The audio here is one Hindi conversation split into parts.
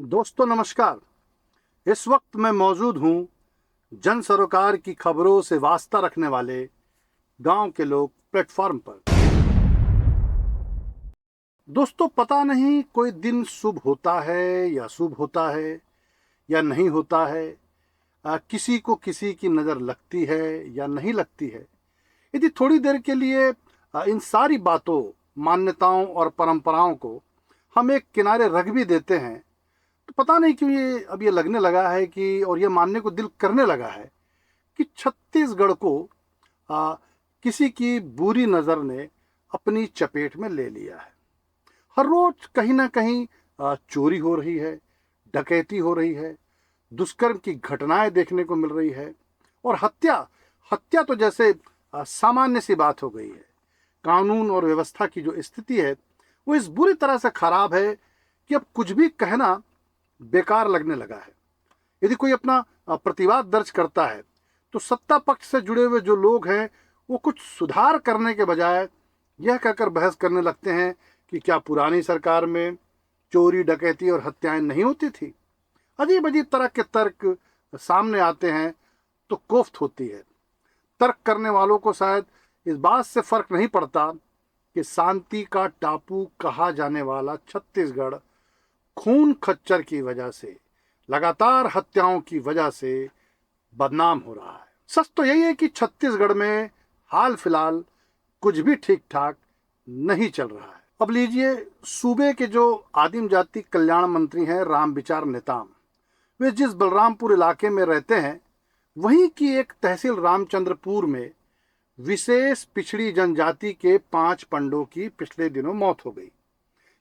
दोस्तों नमस्कार। इस वक्त मैं मौजूद हूं जन सरोकार की खबरों से वास्ता रखने वाले गांव के लोग प्लेटफॉर्म पर। दोस्तों पता नहीं कोई दिन शुभ होता है या शुभ होता है या नहीं होता है। किसी को किसी की नज़र लगती है या नहीं लगती है। यदि थोड़ी देर के लिए इन सारी बातों, मान्यताओं और परंपराओं को हम एक किनारे रख भी देते हैं तो पता नहीं क्यों ये अब ये लगने लगा है कि, और ये मानने को दिल करने लगा है कि छत्तीसगढ़ को आ, किसी की बुरी नज़र ने अपनी चपेट में ले लिया है। हर रोज कहीं ना कहीं चोरी हो रही है, डकैती हो रही है, दुष्कर्म की घटनाएं देखने को मिल रही है और हत्या हत्या तो जैसे सामान्य सी बात हो गई है। कानून और व्यवस्था की जो स्थिति है वो इस बुरी तरह से खराब है कि अब कुछ भी कहना बेकार लगने लगा है। यदि कोई अपना प्रतिवाद दर्ज करता है तो सत्ता पक्ष से जुड़े हुए जो लोग हैं वो कुछ सुधार करने के बजाय यह कहकर बहस करने लगते हैं कि क्या पुरानी सरकार में चोरी, डकैती और हत्याएं नहीं होती थी। अजीब अजीब तरह के तर्क सामने आते हैं तो कोफ्त होती है। तर्क करने वालों को शायद इस बात से फर्क नहीं पड़ता कि शांति का टापू कहा जाने वाला छत्तीसगढ़ खून खच्चर की वजह से, लगातार हत्याओं की वजह से बदनाम हो रहा है। सच तो यही है कि छत्तीसगढ़ में हाल फिलहाल कुछ भी ठीक ठाक नहीं चल रहा है। अब लीजिए, सूबे के जो आदिम जाति कल्याण मंत्री हैं रामविचार नेताम, वे जिस बलरामपुर इलाके में रहते हैं वहीं की एक तहसील रामचंद्रपुर में विशेष पिछड़ी जनजाति के 5 पंडों की पिछले दिनों मौत हो गई।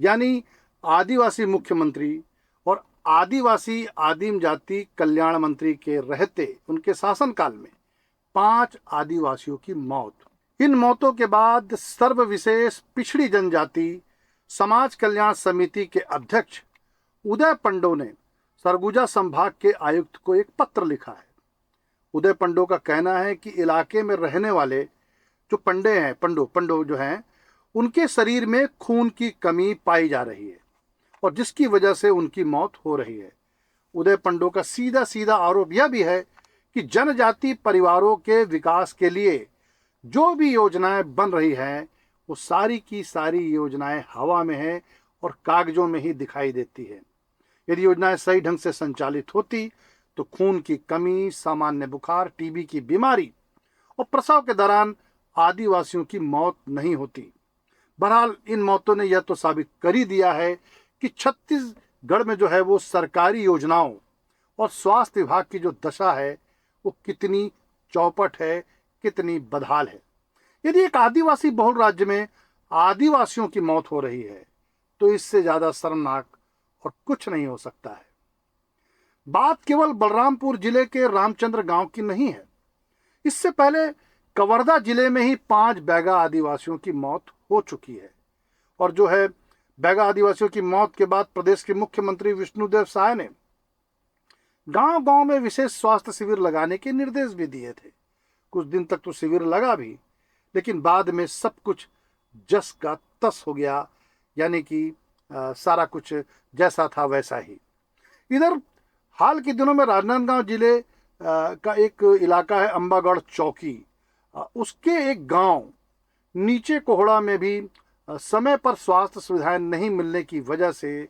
यानी आदिवासी मुख्यमंत्री और आदिवासी आदिम जाति कल्याण मंत्री के रहते उनके शासनकाल में 5 आदिवासियों की मौत। इन मौतों के बाद सर्व विशेष पिछड़ी जनजाति समाज कल्याण समिति के अध्यक्ष उदय पंडो ने सरगुजा संभाग के आयुक्त को एक पत्र लिखा है। उदय पंडो का कहना है कि इलाके में रहने वाले जो पंडे हैं, पंडो जो हैं, उनके शरीर में खून की कमी पाई जा रही है और जिसकी वजह से उनकी मौत हो रही है। उदय पंडो का सीधा सीधा आरोप यह भी है कि जनजाति परिवारों के विकास के लिए जो भी योजनाएं बन रही हैं वो सारी की सारी योजनाएं हवा में हैं और कागजों में ही दिखाई देती है। यदि योजनाएं सही ढंग से संचालित होती तो खून की कमी, सामान्य बुखार, टीबी की बीमारी और प्रसव के दौरान आदिवासियों की मौत नहीं होती। बहरहाल इन मौतों ने यह तो साबित कर ही दिया है कि छत्तीसगढ़ में जो है वो सरकारी योजनाओं और स्वास्थ्य विभाग की जो दशा है वो कितनी चौपट है, कितनी बदहाल है। यदि एक आदिवासी बहुल राज्य में आदिवासियों की मौत हो रही है तो इससे ज्यादा शर्मनाक और कुछ नहीं हो सकता है। बात केवल बलरामपुर जिले के रामचंद्र गांव की नहीं है। इससे पहले कवर्धा जिले में ही 5 बैगा आदिवासियों की मौत हो चुकी है और जो है बैगा आदिवासियों की मौत के बाद प्रदेश के मुख्यमंत्री विष्णुदेव साय ने गांव गांव में विशेष स्वास्थ्य शिविर लगाने के निर्देश भी दिए थे। कुछ दिन तक तो शिविर लगा भी, लेकिन बाद में सब कुछ जस का तस हो गया, यानी कि सारा कुछ जैसा था वैसा ही। इधर हाल के दिनों में राजनांदगांव जिले का एक इलाका है अंबागढ़ चौकी, उसके एक गांव नीचे कोहड़ा में भी समय पर स्वास्थ्य सुविधाएं नहीं मिलने की वजह से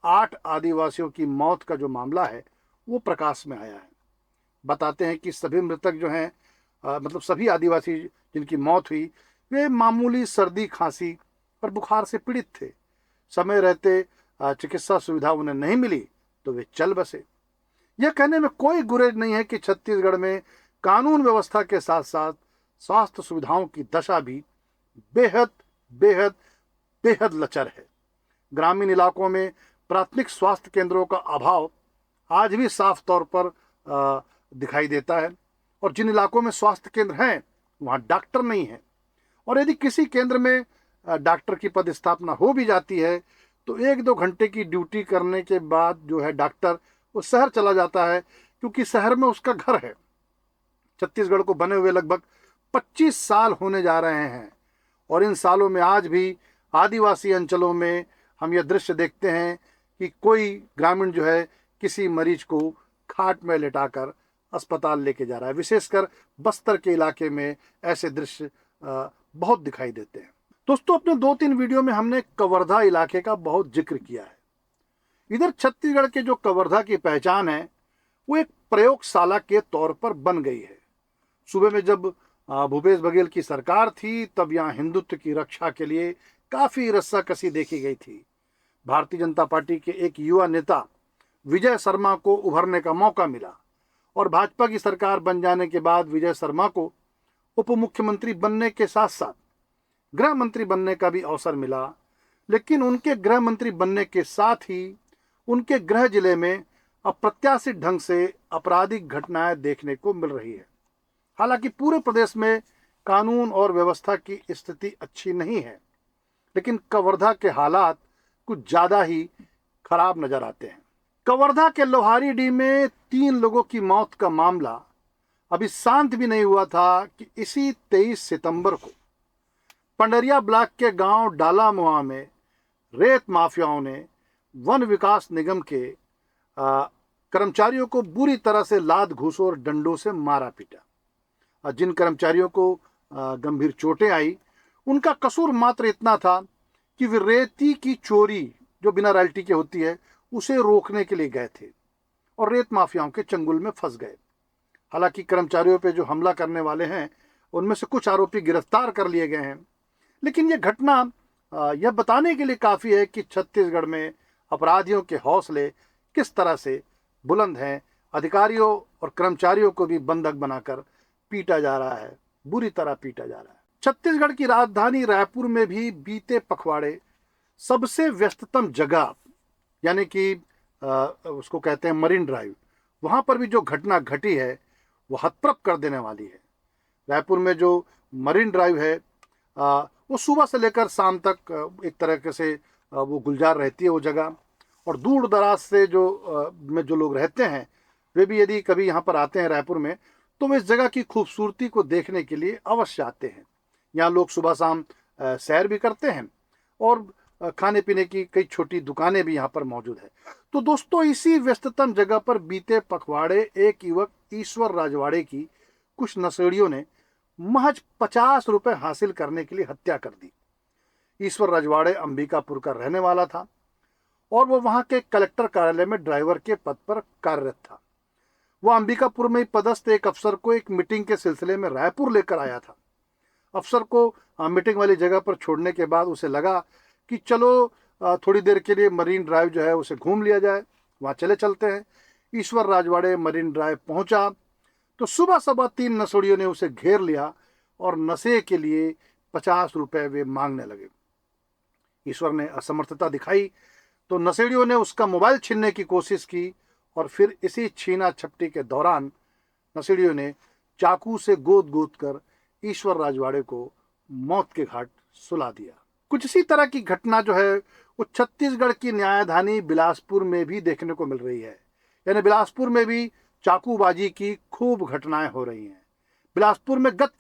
8 आदिवासियों की मौत का जो मामला है वो प्रकाश में आया है। बताते हैं कि सभी मृतक जो हैं, मतलब सभी आदिवासी जिनकी मौत हुई, वे मामूली सर्दी, खांसी और बुखार से पीड़ित थे। समय रहते चिकित्सा सुविधा उन्हें नहीं मिली तो वे चल बसे। यह कहने में कोई गुरेज नहीं है कि छत्तीसगढ़ में कानून व्यवस्था के साथ साथ स्वास्थ्य सुविधाओं की दशा भी बेहद बेहद बेहद लचर है। ग्रामीण इलाकों में प्राथमिक स्वास्थ्य केंद्रों का अभाव आज भी साफ तौर पर दिखाई देता है और जिन इलाकों में स्वास्थ्य केंद्र हैं वहाँ डॉक्टर नहीं है और यदि किसी केंद्र में डॉक्टर की पदस्थापना हो भी जाती है तो 1-2 घंटे की ड्यूटी करने के बाद जो है डॉक्टर वो शहर चला जाता है, क्योंकि शहर में उसका घर है। छत्तीसगढ़ को बने हुए लगभग 25 साल होने जा रहे हैं और इन सालों में आज भी आदिवासी अंचलों में हम यह दृश्य देखते हैं कि कोई ग्रामीण जो है किसी मरीज को खाट में लेटाकर अस्पताल लेके जा रहा है। विशेषकर बस्तर के इलाके में ऐसे दृश्य बहुत दिखाई देते हैं। दोस्तों, अपने 2-3 वीडियो में हमने कवर्धा इलाके का बहुत जिक्र किया है। इधर छत्तीसगढ़ के जो कवर्धा की पहचान है वो एक प्रयोगशाला के तौर पर बन गई है। सूबे में जब भूपेश बघेल की सरकार थी तब यहाँ हिंदुत्व की रक्षा के लिए काफी रस्साकसी देखी गई थी। भारतीय जनता पार्टी के एक युवा नेता विजय शर्मा को उभरने का मौका मिला और भाजपा की सरकार बन जाने के बाद विजय शर्मा को उप मुख्यमंत्री बनने के साथ साथ गृह मंत्री बनने का भी अवसर मिला। लेकिन उनके गृह मंत्री बनने के साथ ही उनके गृह जिले में अप्रत्याशित ढंग से आपराधिक घटनाएं देखने को मिल रही है। हालांकि पूरे प्रदेश में कानून और व्यवस्था की स्थिति अच्छी नहीं है, लेकिन कवर्धा के हालात कुछ ज्यादा ही खराब नजर आते हैं। कवर्धा के लोहारीडीह में 3 लोगों की मौत का मामला अभी शांत भी नहीं हुआ था कि इसी 23 सितंबर को पंडरिया ब्लॉक के गांव डालामुआ में रेत माफियाओं ने वन विकास निगम के कर्मचारियों को बुरी तरह से लात घूसों और डंडों से मारा पीटा। जिन कर्मचारियों को गंभीर चोटें आई उनका कसूर मात्र इतना था कि वे रेती की चोरी जो बिना रॉयल्टी के होती है उसे रोकने के लिए गए थे और रेत माफियाओं के चंगुल में फंस गए। हालांकि कर्मचारियों पे जो हमला करने वाले हैं उनमें से कुछ आरोपी गिरफ्तार कर लिए गए हैं, लेकिन यह घटना यह बताने के लिए काफी है कि छत्तीसगढ़ में अपराधियों के हौसले किस तरह से बुलंद हैं। अधिकारियों और कर्मचारियों को भी बंधक बनाकर पीटा जा रहा है, बुरी तरह पीटा जा रहा है। छत्तीसगढ़ की राजधानी रायपुर में भी बीते पखवाड़े सबसे व्यस्ततम जगह यानी कि उसको कहते हैं मरीन ड्राइव, वहां पर भी जो घटना घटी है वो हतप्रभ कर देने वाली है। रायपुर में जो मरीन ड्राइव है वो सुबह से लेकर शाम तक एक तरह से वो गुलजार रहती है वो जगह, और दूर दराज से जो लोग रहते हैं वे भी यदि कभी यहाँ पर आते हैं रायपुर में तो वे इस जगह की खूबसूरती को देखने के लिए अवश्य आते हैं। यहाँ लोग सुबह शाम सैर भी करते हैं और खाने पीने की कई छोटी दुकानें भी यहाँ पर मौजूद है। तो दोस्तों, इसी व्यस्ततम जगह पर बीते पखवाड़े एक युवक ईश्वर राजवाड़े की कुछ नशेड़ियों ने महज 50 रुपए हासिल करने के लिए हत्या कर दी। ईश्वर राजवाड़े अंबिकापुर का रहने वाला था और वो वहां के कलेक्टर कार्यालय में ड्राइवर के पद पर कार्यरत था। वह अंबिकापुर में पदस्थ एक अफसर को एक मीटिंग के सिलसिले में रायपुर लेकर आया था। अफसर को मीटिंग वाली जगह पर छोड़ने के बाद उसे लगा कि चलो थोड़ी देर के लिए मरीन ड्राइव जो है उसे घूम लिया जाए, वहाँ चलते हैं। ईश्वर राजवाड़े मरीन ड्राइव पहुंचा तो सुबह 3 नशेड़ियों ने उसे घेर लिया और नशे के लिए 50 रुपए वे मांगने लगे। ईश्वर ने असमर्थता दिखाई तो नशेड़ियों ने उसका मोबाइल छीनने की कोशिश की और फिर इसी छीना झपटी के दौरान नशेड़ियों ने चाकू से गोद कर ईश्वर राजवाड़े को मौत के घाट सुला दिया। कुछ इसी तरह की घटना जो है वो छत्तीसगढ़ की न्यायधानी बिलासपुर में भी देखने को मिल रही है। यानी बिलासपुर में भी चाकूबाजी की खूब घटनाएं हो रही हैं। बिलासपुर में गत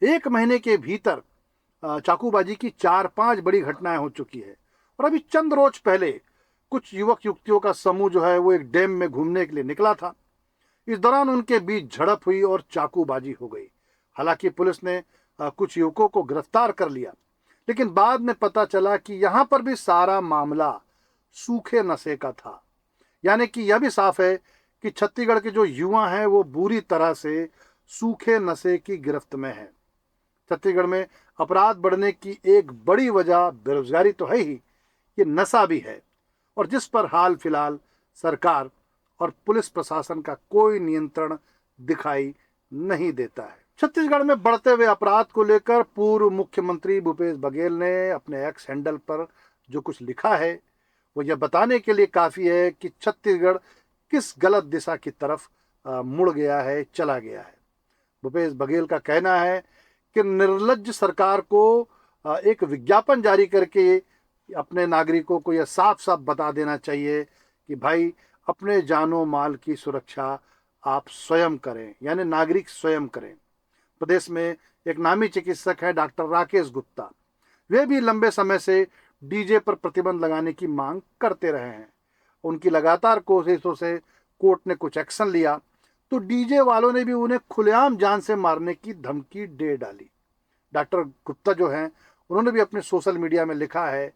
1 महीने के भीतर चाकूबाजी की 4-5 बड़ी घटनाएं हो चुकी है। और अभी चंद रोज पहले कुछ युवक युवतियों का समूह जो है वो एक डैम में घूमने के लिए निकला था। इस दौरान उनके बीच झड़प हुई और चाकूबाजी हो गई। हालांकि पुलिस ने कुछ युवकों को गिरफ्तार कर लिया, लेकिन बाद में पता चला कि यहां पर भी सारा मामला सूखे नशे का था। यानी कि यह भी साफ है कि छत्तीसगढ़ के जो युवा हैं वो बुरी तरह से सूखे नशे की गिरफ्त में है। छत्तीसगढ़ में अपराध बढ़ने की एक बड़ी वजह बेरोजगारी तो है ही, ये नशा भी है, और जिस पर हाल फिलहाल सरकार और पुलिस प्रशासन का कोई नियंत्रण दिखाई नहीं देता है। छत्तीसगढ़ में बढ़ते हुए अपराध को लेकर पूर्व मुख्यमंत्री भूपेश बघेल ने अपने एक्स हैंडल पर जो कुछ लिखा है वो यह बताने के लिए काफी है कि छत्तीसगढ़ किस गलत दिशा की तरफ मुड़ गया है, चला गया है। भूपेश बघेल का कहना है कि निर्लज्ज सरकार को एक विज्ञापन जारी करके अपने नागरिकों को यह साफ साफ बता देना चाहिए कि भाई अपने जानो माल की सुरक्षा आप स्वयं करें, यानी नागरिक स्वयं करें। प्रदेश में एक नामी चिकित्सक है डॉक्टर राकेश गुप्ता, वे भी लंबे समय से डीजे पर प्रतिबंध लगाने की मांग करते रहे हैं। उनकी लगातार कोशिशों से कोर्ट ने कुछ एक्शन लिया तो डीजे वालों ने भी उन्हें खुलेआम जान से मारने की धमकी दे डाली। डॉक्टर गुप्ता जो हैं उन्होंने भी अपने सोशल मीडिया में लिखा है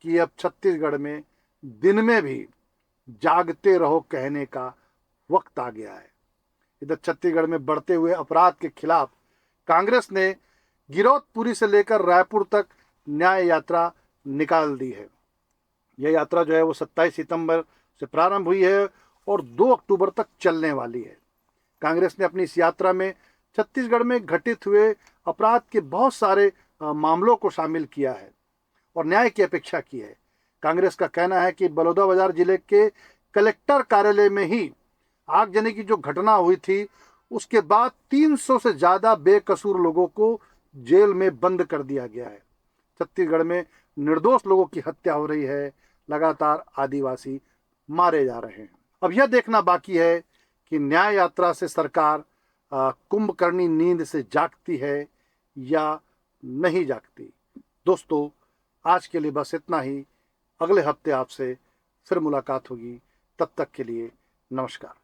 कि अब छत्तीसगढ़ में दिन में भी जागते रहो कहने का वक्त आ गया है। इधर छत्तीसगढ़ में बढ़ते हुए अपराध के खिलाफ कांग्रेस ने गिरौदपुरी से लेकर रायपुर तक न्याय यात्रा निकाल दी है। यह यात्रा जो है वो 27 सितंबर से प्रारंभ हुई है और 2 अक्टूबर तक चलने वाली है। कांग्रेस ने अपनी इस यात्रा में छत्तीसगढ़ में घटित हुए अपराध के बहुत सारे मामलों को शामिल किया है और न्याय की अपेक्षा की है। कांग्रेस का कहना है कि बलौदाबाजार जिले के कलेक्टर कार्यालय में ही आगजनी की जो घटना हुई थी उसके बाद 300 से ज्यादा बेकसूर लोगों को जेल में बंद कर दिया गया है। छत्तीसगढ़ में निर्दोष लोगों की हत्या हो रही है, लगातार आदिवासी मारे जा रहे हैं। अब यह देखना बाकी है कि न्याय यात्रा से सरकार कुंभकर्णी नींद से जागती है या नहीं जागती। दोस्तों, आज के लिए बस इतना ही। अगले हफ्ते आपसे फिर मुलाकात होगी। तब तक के लिए नमस्कार।